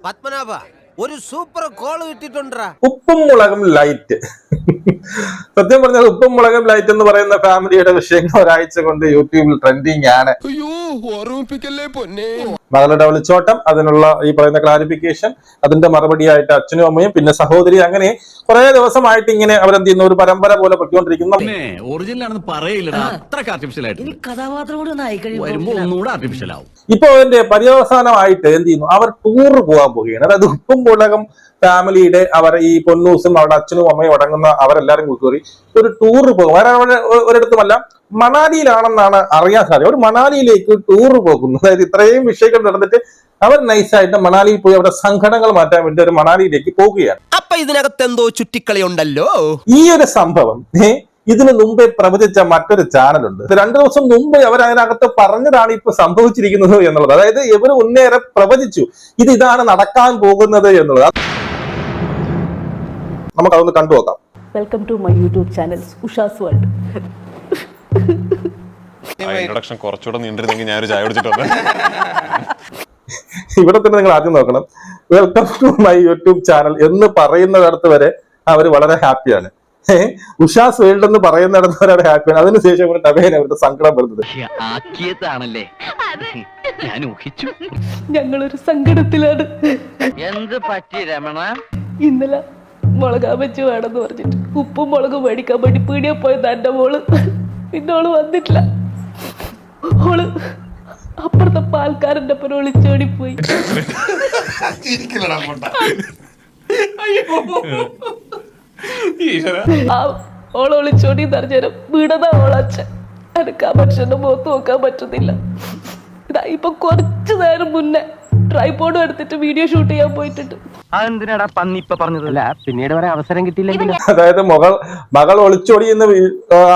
പത്മനാഭ ഒരു super call കിട്ടിട്ടുണ്ടാ. ഉപ്പും മുളകും ലൈറ്റ്. സത്യം പറഞ്ഞാൽ ഉപ്പും മുളകും ലൈറ്റ് എന്ന് പറയുന്ന ഫാമിലിയുടെ വിഷയങ്ങൾ ഒരാഴ്ച കൊണ്ട് യൂട്യൂബിൽ ട്രെൻഡിങ് ആണ്. മകളുടെ ഒളിച്ചോട്ടം, അതിനുള്ള ഈ പറയുന്ന ക്ലാരിഫിക്കേഷൻ, അതിന്റെ മറുപടിയായിട്ട് അച്ഛനും അമ്മയും പിന്നെ സഹോദരി, അങ്ങനെ കുറെ ദിവസമായിട്ട് ഇങ്ങനെ അവരെന്ത് ചെയ്യുന്ന ഒരു പരമ്പര പോലെ പൊയ്ക്കൊണ്ടിരിക്കുന്നു. ഇപ്പൊ അതിന്റെ പര്യവസാനമായിട്ട് എന്ത് ചെയ്യുന്നു, അവർ ടൂർ പോകാൻ പോവുകയാണ്. അതായത് ഉപ്പും മുളകും ഫാമിലിയുടെ അവർ ഈ പൊന്നൂസും അവരുടെ അച്ഛനും അമ്മയും അടങ്ങുന്ന അവരെല്ലാരും കൂടി ഒരു ടൂർ പോകും. വേറെ ഒരിടത്തുമല്ല, മണാലിയിലാണെന്നാണ് അറിയാൻ സാധ്യത. അവർ മണാലിയിലേക്ക് ടൂർ പോകുന്നു. അതായത് ഇത്രയും വിഷയങ്ങൾ നടന്നിട്ട് അവർ നൈസായിട്ട് മണാലിയിൽ പോയി അവരുടെ സങ്കടങ്ങൾ മാറ്റാൻ വേണ്ടി ഒരു മണാലിയിലേക്ക് പോകുകയാണ്. അപ്പൊ ഇതിനകത്ത് എന്തോ ചുറ്റിക്കളി ഉണ്ടല്ലോ. ഈ ഒരു സംഭവം ഇതിനു മുമ്പേ പ്രവചിച്ച മറ്റൊരു ചാനലുണ്ട്. 2 ദിവസം മുമ്പ് അവർ അതിനകത്ത് പറഞ്ഞതാണ് ഇപ്പൊ സംഭവിച്ചിരിക്കുന്നത് എന്നുള്ളത്. അതായത് ഇവർ മുന്നേറെ പ്രവചിച്ചു ഇതാണ് നടക്കാൻ പോകുന്നത് എന്നുള്ളത്. നമുക്കതൊന്ന് കണ്ടുനോക്കാം. Welcome to my YouTube channel Usha's world. Introduction കുറച്ചുകൂടെ നീണ്ടിരുന്നെങ്കിൽ ഞാൻ ഒരു ചായ കുടിച്ചിട്ടുണ്ട്. ഇവിടെ തന്നെ നിങ്ങൾ ആദ്യം നോക്കണം, welcome to my YouTube channel എന്ന് പറയുന്നിടത്ത് വരെ അവർ വളരെ ഹാപ്പിയാണ്. ഉഷാസ് വേൾഡ് എന്ന് പറയുന്നിടത്ത് വരെ അവർ ഹാപ്പിയാണ്. അതിനുശേഷം അവരുടെ സങ്കടം വരുന്നത്. ഞങ്ങളൊരു സങ്കടത്തിലാണ്. എന്ത് പറ്റി രമണ? ഇന്നലെ മുളകാൻ വെച്ച് വേണമെന്ന് പറഞ്ഞിട്ട് ഉപ്പും മുളകും മേടിക്കാൻ വേണ്ടി പീടിയ പോയത് എന്റെ മോള്. പിന്നെ ഓള് വന്നിട്ടില്ല. ഓള് അപ്പുറത്തെ പാൽക്കാരന്റെ ഒപ്പം ഒളിച്ചോടിപ്പോയി. ഓള് ഒളിച്ചോടി നിറഞ്ഞേരം വീണതാ ഓളച്ഛൻ. എനിക്ക് ആ മനുഷ്യന്റെ മുഖത്ത് നോക്കാൻ പറ്റുന്നില്ല. ഇതാ ഇപ്പൊ കുറച്ചു നേരം മുന്നേ ട്രൈപോഡും എടുത്തിട്ട് വീഡിയോ ഷൂട്ട് ചെയ്യാൻ പോയിട്ടുണ്ട്. അതെന്തിനാടാ പന്നി ഇപ്പൊ പറഞ്ഞതല്ല, പിന്നീട് വരെ അവസരം കിട്ടിയില്ലെങ്കിൽ. അതായത് മകൾ ഒളിച്ചോടി എന്ന്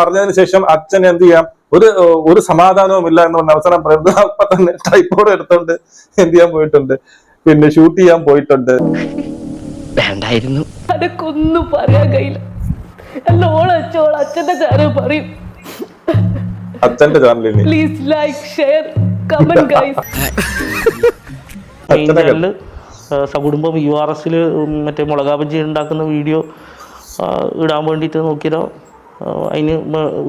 അറിഞ്ഞതിന് ശേഷം അച്ഛൻ എന്ത് ചെയ്യാം, ഒരു സമാധാനവും ഇല്ല എന്ന് പറഞ്ഞ അവസരം പറയുന്നത്. അപ്പൊ തന്നെ ട്രൈപോഡ് എടുത്തോണ്ട് എന്ത് ചെയ്യാൻ പോയിട്ടുണ്ട്, പിന്നെ ഷൂട്ട് ചെയ്യാൻ പോയിട്ടുണ്ട്. വേണ്ടായിരുന്നു. അതൊക്കൊന്നും പറയാൻ കഴിയില്ല. അല്ല അച്ഛന്റെ ചാനൽ പറയും. അച്ഛന്റെ ചാനലിൽ please like share comment guys. സകുടുംബം URS മറ്റേ മുളകാബജി ഉണ്ടാക്കുന്ന വീഡിയോ ഇടാൻ വേണ്ടിയിട്ട് നോക്കിയതോ, അതിന്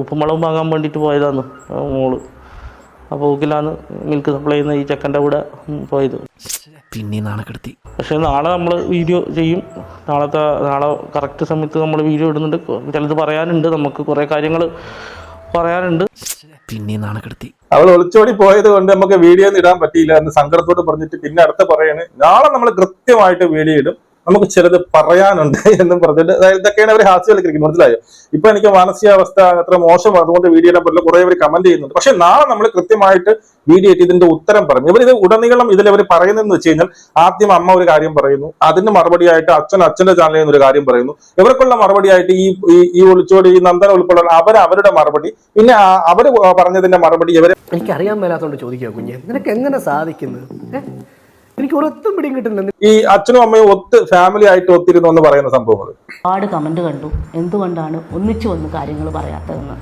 ഉപ്പുമുളകും വാങ്ങാൻ വേണ്ടിയിട്ട് പോയതാണ് മോള്. അപ്പോൾ ഓക്കിലാണ് മിൽക്ക് സപ്ലൈ ചെയ്യുന്ന ഈ ചെക്കൻ്റെ കൂടെ പോയത്. പിന്നെ നാണക്കെടുത്തി. പക്ഷേ നാളെ നമ്മൾ വീഡിയോ ചെയ്യും. നാളെ കറക്റ്റ് സമയത്ത് നമ്മൾ വീഡിയോ ഇടുന്നുണ്ട്. ചിലത് പറയാനുണ്ട്, നമുക്ക് കുറേ കാര്യങ്ങൾ പറയാനുണ്ട്. പിന്നെ നാണക്കെടുത്തി. അവൾ ഒളിച്ചോടി പോയത് കൊണ്ട് നമുക്ക് വീഡിയോ ഒന്നും ഇടാൻ പറ്റിയില്ല എന്ന് സങ്കടത്തോട് പറഞ്ഞിട്ട് പിന്നെ അടുത്ത പറയാണ്, നാളെ നമ്മൾ കൃത്യമായിട്ട് വീഡിയോ ഇടും, നമുക്ക് ചിലത് പറയാനുണ്ട് എന്നും പറഞ്ഞിട്ട്. അതായത് ഇതൊക്കെയാണ് അവർ ഹാസ്യവൽക്കരിക്കുന്നത്. മനസ്സിലായോ? ഇപ്പൊ എനിക്ക് മാനസികാവസ്ഥ അത്ര മോശം, അതുകൊണ്ട് വീഡിയോ ഇടാൻ പറ്റില്ല കുറെ പേര് കമന്റ് ചെയ്യുന്നുണ്ട്. പക്ഷെ നാളെ നമ്മൾ കൃത്യമായിട്ട് വീഡിയോ ഇട്ട് ഇതിന്റെ ഉത്തരം പറഞ്ഞു. ഇവരിത് ഉടനീളം ഇതിൽ അവർ പറയുന്നതെന്ന് വെച്ച് കഴിഞ്ഞാൽ, ആദ്യം അമ്മ ഒരു കാര്യം പറയുന്നു, അതിന് മറുപടിയായിട്ട് അച്ഛന്റെ ചാനലിൽ നിന്ന് ഒരു കാര്യം പറയുന്നു, ഇവർക്കുള്ള മറുപടിയായിട്ട് ഈ ഒളിച്ചോടി ഈ നന്ദന ഉൾപ്പെടെ അവരുടെ മറുപടി, പിന്നെ അവര് പറഞ്ഞതിന്റെ മറുപടി ഇവര്. എനിക്കറിയാൻ മേലാത്തോണ്ട് ചോദിക്കുക, കുഞ്ഞെ നിനക്ക് എങ്ങനെ സാധിക്കുന്നത്? എനിക്ക് ഒരൊത്തും പിടിയും കിട്ടുന്നില്ല. ഈ അച്ഛനും അമ്മയും ഫാമിലി ആയിട്ട് ഒത്തിരുന്നു എന്ന് പറയുന്ന സംഭവങ്ങൾ ഒരുപാട് കമന്റ് കണ്ടു. എന്തുകൊണ്ടാണ് ഒന്നിച്ചു വന്ന് കാര്യങ്ങൾ പറയാത്തതെന്ന്.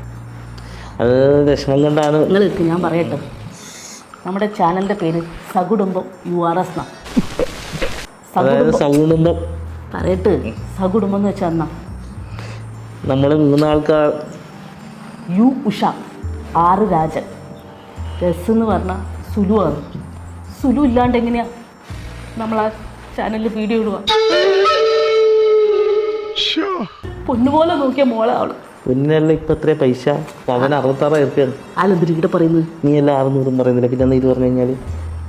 അത് വിഷമം കൊണ്ടാണ്. നിങ്ങൾക്ക് ഞാൻ പറയട്ടെ, നമ്മുടെ ചാനലിന്റെ പേര് സകുടുംബം URS എന്നാ. സകുടുംബം പറയട്ട്. സകുടുംബം എന്ന് വെച്ചാൽ എന്നാ, നമ്മൾ 3 ആൾക്കാർ. U Usha, R Rajan, S എന്ന് പറഞ്ഞാൽ സുലു ആണ്. സുലു ഇല്ലാണ്ട് എങ്ങനെയാ നമ്മൾ ആ ചാനലിൽ വീഡിയോ ഇടുക? പൊന്നുപോലെ നോക്കിയ മോളെ അവള്. പൊന്നല്ല ഇപ്പൊ എത്ര പൈസ? അവൻ 66,000 രൂപയാണ്. അല്ലെന്തിട്ട് പറയുന്നത്? നീ എല്ലാം 600 പറയുന്നില്ല. പിന്നെ ഇത് പറഞ്ഞു കഴിഞ്ഞാൽ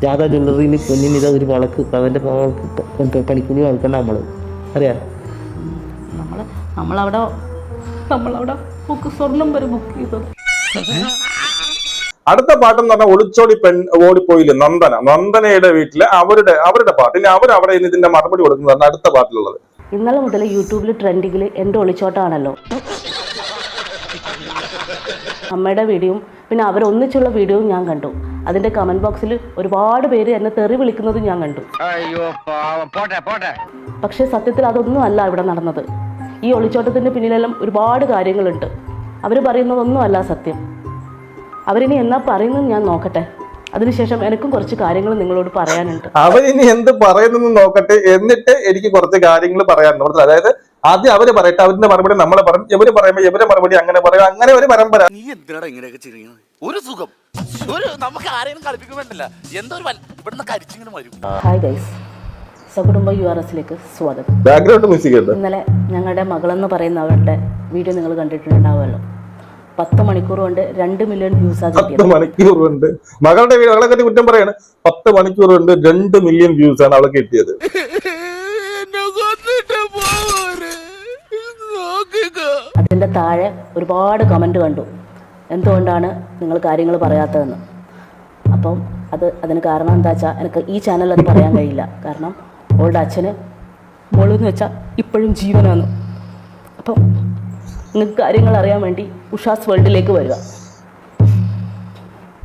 ജാഥാ ജ്വല്ലറിയിൽ പൊന്നിന് ഇതാ ഒരു വളക്ക്, അവൻ്റെ പണിക്കൂലി വളക്കണ്ട നമ്മള്. അറിയാം, നമ്മളവിടെ സ്വർണം വരെ ബുക്ക് ചെയ്തത്. അടുത്ത പാട്ടെന്ന് പറഞ്ഞാൽ ഒളിച്ചോടി ഓടിപ്പോയില്ലേ നന്ദനയുടെ വീട്ടില് അവരുടെ പാട്ട്. ഇനി അവിടെ ഇതിന്റെ മറുപടി കൊടുക്കുന്നതാണ് അടുത്ത പാട്ടിലുള്ളത്. ഇന്നലെ മുതൽ യൂട്യൂബിൽ ട്രെൻഡിങ്ങിൽ എൻ്റെ ഒളിച്ചോട്ടാണല്ലോ. അമ്മയുടെ വീഡിയോയും പിന്നെ അവരൊന്നിച്ചുള്ള വീഡിയോയും ഞാൻ കണ്ടു. അതിന്റെ കമന്റ് ബോക്സിൽ ഒരുപാട് പേര് എന്നെ തെറി വിളിക്കുന്നതും ഞാൻ കണ്ടു. പക്ഷെ സത്യത്തിൽ അതൊന്നും അല്ല ഇവിടെ നടന്നത്. ഈ ഒളിച്ചോട്ടത്തിന്റെ പിന്നിലെല്ലാം ഒരുപാട് കാര്യങ്ങളുണ്ട്. അവർ പറയുന്നതൊന്നും അല്ല സത്യം. അവരിനി എന്നാ പറയുന്നത് ഞാൻ നോക്കട്ടെ. അതിനുശേഷം എനിക്കും കുറച്ച് കാര്യങ്ങൾ നിങ്ങളോട് പറയാനുണ്ട്. അവരിനി എന്ത് പറയുന്നെന്ന് നോക്കട്ടെ, എന്നിട്ട് എനിക്ക് കുറച്ച് കാര്യങ്ങൾ പറയാനുണ്ട്. അതായത് ആദ്യം അവര് പറയട്ടെ, അവരുടെ മറുപടി നമ്മളെ പറയും, ഇവര് പറയുമ്പോ ഇവരെ മറുപടി അങ്ങനെ പറയും, അങ്ങനെ ഒരു പരമ്പര. നീ എന്തിനാടാ ഇങ്ങനെയൊക്കെ ചെയ്യുന്നത്? ഒരു സുഖം, ഒരു നമുക്ക് ആരെയും കളിപ്പിക്കാൻ പറ്റില്ല. എന്തോ ഒരു ഇവിടുന്ന് കരിച്ചിങ്ങനെ വരും. ഹായ് ഗൈസ്, സകുടുംബ യുആർഎസിലേക്ക് സ്വാഗതം. ബാക്ക്ഗ്രൗണ്ട് മ്യൂസിക് ഉണ്ട്. ഇന്നലെ ഞങ്ങളുടെ മകളെന്ന് പറയുന്ന അവരുടെ വീഡിയോ നിങ്ങൾ കണ്ടിട്ടുണ്ടാവുമല്ലോ. 10 മണിക്കൂർ കൊണ്ട് 2 മില്യൺ വ്യൂസ് ആണ് കിട്ടിയത്. 10 മണിക്കൂർ കൊണ്ട് മകളുടെ വീഡിയോ അവളെ പറ്റി കുറ്റം പറയാണ്. 10 മണിക്കൂർ കൊണ്ട് 2 മില്യൺ വ്യൂസ് ആണ് അവൾക്ക് കിട്ടിയത്. അതിൻ്റെ താഴെ ഒരുപാട് കമൻറ്റ് കണ്ടു, എന്തുകൊണ്ടാണ് നിങ്ങൾ കാര്യങ്ങൾ പറയാത്തതെന്ന്. അപ്പം അതിന് കാരണം എന്താ വെച്ചാൽ എനിക്ക് ഈ ചാനൽ അത് പറയാൻ കഴിയില്ല. കാരണം അവളുടെ അച്ഛന് മോളെന്ന് വെച്ചാൽ ഇപ്പോഴും ജീവനാണ്. അപ്പം നിങ്ങൾക്ക് കാര്യങ്ങൾ അറിയാൻ വേണ്ടി ഉഷാസ് വേൾഡിലേക്ക് വരിക.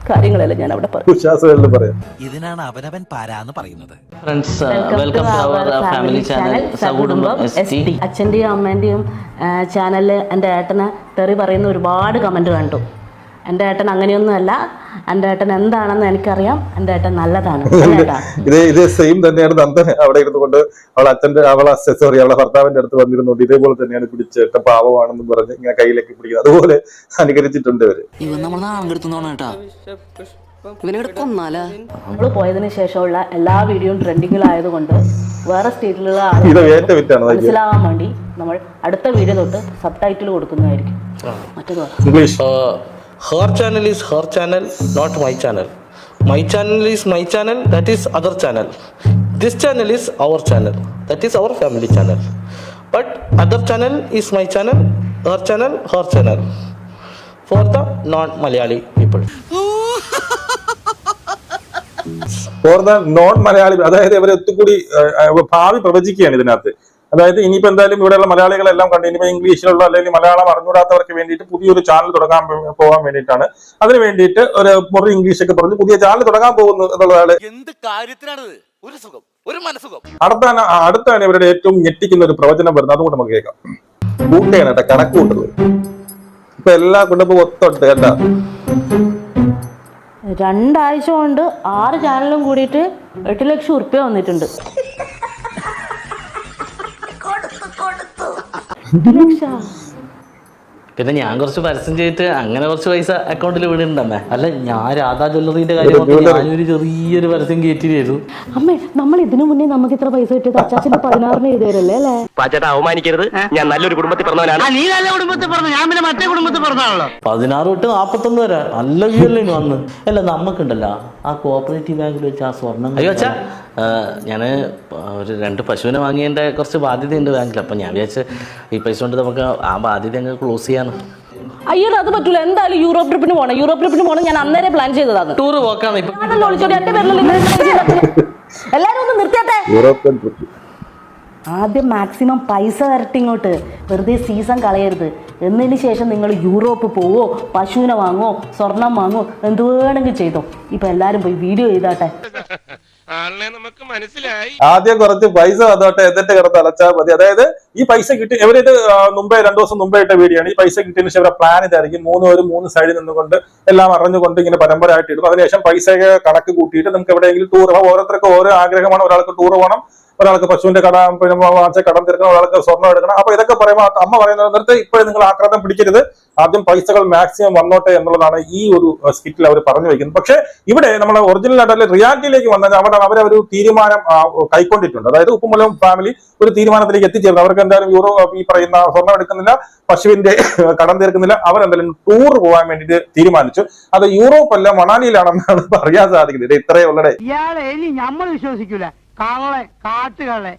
കാര്യങ്ങളെല്ലാം ഞാൻ അവിടെ പറയാം. ഇതിനാണ് അവനവൻ പാരാന്ന് പറയുന്നത്. Friends, welcome to our family channel Sakudumbam ST. അച്ഛൻ്റെയും അമ്മേൻ്റെയും ചാനലിൽ എൻ്റെ ഏട്ടനെ തെറി പറയുന്ന ഒരുപാട് കമൻറ്റ് കണ്ടു. എൻ്റെ ഏട്ടൻ അങ്ങനെയൊന്നുമല്ല, എൻ്റെ ഏട്ടൻ എന്താണെന്ന് എനിക്കറിയാം, എൻ്റെ ഏട്ടൻ നല്ലതാണ്. ഇത് സെയിം തന്നെയാണ് നന്ദൻ അവിടെ ഇരുന്നുകൊണ്ട് അവളെ ഭർത്താവിന്റെ അടുത്ത് വന്നിരുന്നുണ്ട്. ഇതേപോലെ തന്നെയാണ് പിടിച്ചേട്ട പാവമാണെന്ന് പറഞ്ഞ് ഇങ്ങനെ കയ്യിലേക്ക് പിടിക്കുന്നത്. അതുപോലെ അനുകരിച്ചിട്ടുണ്ട് ഇവര്. നമ്മൾ പോയതിനു ശേഷമുള്ള എല്ലാ വീഡിയോയും ട്രെൻഡിങ്ങിലായതുകൊണ്ട് വേറെ സ്റ്റേറ്റിലുള്ള മനസ്സിലാവാൻ വേണ്ടി നമ്മൾ അടുത്ത വീഡിയോ തൊട്ട് സബ് ടൈറ്റിൽ കൊടുക്കുന്നതായിരിക്കും. മറ്റേത് her channel is her channel, not my channel. My channel is my channel, that is other channel. This channel is our channel, that is our family channel. But other channel is my channel, her channel for the non-Malayali people. For the non Malayali, അതായത് ഇവരെ ഒത്തുകൂടി ഭാവി പ്രവചിക്കുകയാണ് ഇതിനകത്ത്. അതായത് ഇനിയിപ്പോ എന്തായാലും ഇവിടെയുള്ള മലയാളികളെല്ലാം കണ്ട് ഇനിയിപ്പോ ഇംഗ്ലീഷിലുള്ള അല്ലെങ്കിൽ മലയാളം അറിഞ്ഞൂടാത്തവർക്ക് വേണ്ടിയിട്ട് പുതിയൊരു ചാനൽ തുടങ്ങാൻ പോകാൻ വേണ്ടിയിട്ടാണ്. അതിന് വേണ്ടിയിട്ട് ഒരു ഇംഗ്ലീഷ് ഒക്കെ പറഞ്ഞ് പുതിയ ചാനൽ തുടങ്ങാൻ പോകുന്നു എന്നുള്ളതാണ്. എന്ത് കാര്യത്തിനാണ് ഒരു സുഖം, ഒരു മനസുഖം. അടുത്താണ് ഇവരുടെ ഏറ്റവും ഞെട്ടിക്കുന്ന ഒരു പ്രവചനം വരുന്നത്. അതുകൊണ്ട് നമുക്ക് കേൾക്കാം. കൂട്ടുകയാണ് കേട്ടോ, കണക്ക് കൂട്ടുന്നത്. ഇപ്പൊ എല്ലാ കുടുംബവും ഒത്തുണ്ട് കേട്ടാ. 2 ആഴ്ച കൊണ്ട് 6 ചാനലും കൂടിയിട്ട് 8 ലക്ഷം ഉറുപ്പ്യ വന്നിട്ടുണ്ട്. 8 ലക്ഷം. പിന്നെ ഞാൻ കുറച്ച് പരസ്യം ചെയ്തിട്ട് അങ്ങനെ കുറച്ച് പൈസ അക്കൗണ്ടിൽ വീണിട്ടുണ്ടമ്മേ. അല്ല, ഞാൻ രാധാ ജ്വല്ലറിന്റെ കാര്യം ഞാനൊരു ചെറിയൊരു പരസ്യം കയറ്റി ചെയ്തു. അമ്മേ, നമ്മൾ ഇതിനു മുന്നേ നമുക്ക് ഇത്ര പൈസ കിട്ടിയത് അച്ചാച്ചന്റെ 16 എഴുതിയല്ലേ അല്ലേ? പാച്ചേട്ടാ, അവമാനിക്കരുത്. ഞാൻ നല്ലൊരു കുടുംബത്തിൽ പറഞ്ഞവനാണ്. നീ നല്ല കുടുംബത്തിൽ പറഞ്ഞു, ഞാൻ പിന്നെ മറ്റേ കുടുംബത്തിൽ പറഞ്ഞാണല്ലോ. 16 തൊട്ട് 41 വരെ നല്ല വ്യൂല്ലേ വന്ന്. അല്ല, നമുക്കുണ്ടല്ലോ ആ കോഓപ്പറേറ്റീവ് ബാങ്കിൽ വെച്ച് ആ സ്വർണ്ണം. അയ്യോ അച്ഛാ, ഞാൻ ഒരു 2 പശുവിനെ വാങ്ങിയതിൻ്റെ കുറച്ച് ബാധ്യതയുണ്ട് ബാങ്കിൽ. അപ്പം ഞാൻ വിചാരിച്ച് ഈ പൈസ കൊണ്ട് നമുക്ക് ആ ബാധ്യത അങ്ങ് ക്ലോസ് ചെയ്യാൻ. അയ്യോ, അത് പറ്റൂല. എന്തായാലും യൂറോപ്പ് ട്രിപ്പിന് പോകണം. ഞാൻ അന്നേരം പ്ലാൻ ചെയ്തതാണ്. ടൂർ പോക്കാണ്. ഇപ്പൊ എല്ലാരും ഒന്ന് നിർത്തിയട്ടെ. ആദ്യം മാക്സിമം പൈസ തരട്ടെ ഇങ്ങോട്ട്. വെറുതെ സീസൺ കളയരുത്. എന്നതിന് ശേഷം നിങ്ങൾ യൂറോപ്പ് പോവോ, പശുവിനെ വാങ്ങോ, സ്വർണം വാങ്ങോ, എന്ത് വേണമെങ്കിൽ ചെയ്തോ. ഇപ്പൊ എല്ലാരും പോയി വീഡിയോ ചെയ്താട്ടെ. ആദ്യം കുറച്ച് പൈസ വന്നോട്ടെ, എന്നിട്ട് കിടന്ന് അലച്ചാൽ മതി. അതായത് ഈ പൈസ കിട്ടി ഇവരിത് മുമ്പേ 2 ദിവസം മുമ്പേ ഇട്ട വീഡിയോ ആണ്. ഈ പൈസ കിട്ടിയതിന് ശേഷം ഇവരുടെ പ്ലാൻ ഇതായിരിക്കും. 3 സൈഡിൽ നിന്നുകൊണ്ട് എല്ലാം അറിഞ്ഞുകൊണ്ട് ഇങ്ങനെ പരമ്പരയായിട്ട് ഇടും. അതിനുശേഷം പൈസ കണക്ക് കൂട്ടിയിട്ട് നമുക്ക് എവിടെയെങ്കിലും ടൂർ പോകാം. ഓരോരുത്തർക്കും ഓരോ ആഗ്രഹമാണ്. ഒരാൾക്ക് ടൂർ പോകണം, ഒരാൾക്ക് പശുവിന്റെ കടം തീർക്കണം, ഒരാൾക്ക് സ്വർണ്ണം എടുക്കണം. അപ്പൊ ഇതൊക്കെ പറയുമ്പോൾ അമ്മ പറയുന്നത് നിർത്തി, ഇപ്പോഴും നിങ്ങൾ ആക്രാന്തം പിടിക്കരുത്, ആദ്യം പൈസകൾ മാക്സിമം വന്നോട്ടെ എന്നുള്ളതാണ് ഈ ഒരു സ്കിറ്റിൽ അവർ പറഞ്ഞു വയ്ക്കുന്നത്. പക്ഷെ ഇവിടെ നമ്മൾ ഒറിജിനൽ ആയിട്ട് റിയാലിറ്റിയിലേക്ക് വന്നാൽ അവരൊരു തീരുമാനം കൈക്കൊണ്ടിട്ടുണ്ട്. അതായത് ഉപ്പുമുളകം ഫാമിലി ഒരു തീരുമാനത്തിലേക്ക് എത്തിച്ചേർന്നു. അവർക്ക് എന്തായാലും ഈ പറയുന്ന സ്വർണ്ണം എടുക്കുന്നില്ല, പശുവിന്റെ കടം തീർക്കുന്നില്ല. അവരെന്തായാലും ടൂർ പോകാൻ വേണ്ടിയിട്ട് തീരുമാനിച്ചു. അത് യൂറോപ്പ് അല്ല, മണാലിയിലാണെന്നാണ് പറയാൻ സാധിക്കുന്നത്. ഇത്രയേ ഉള്ളടേ. ഇയാളെ ഇനി നമ്മൾ വിശ്വസിക്കൂല. കാട്ടുകളെ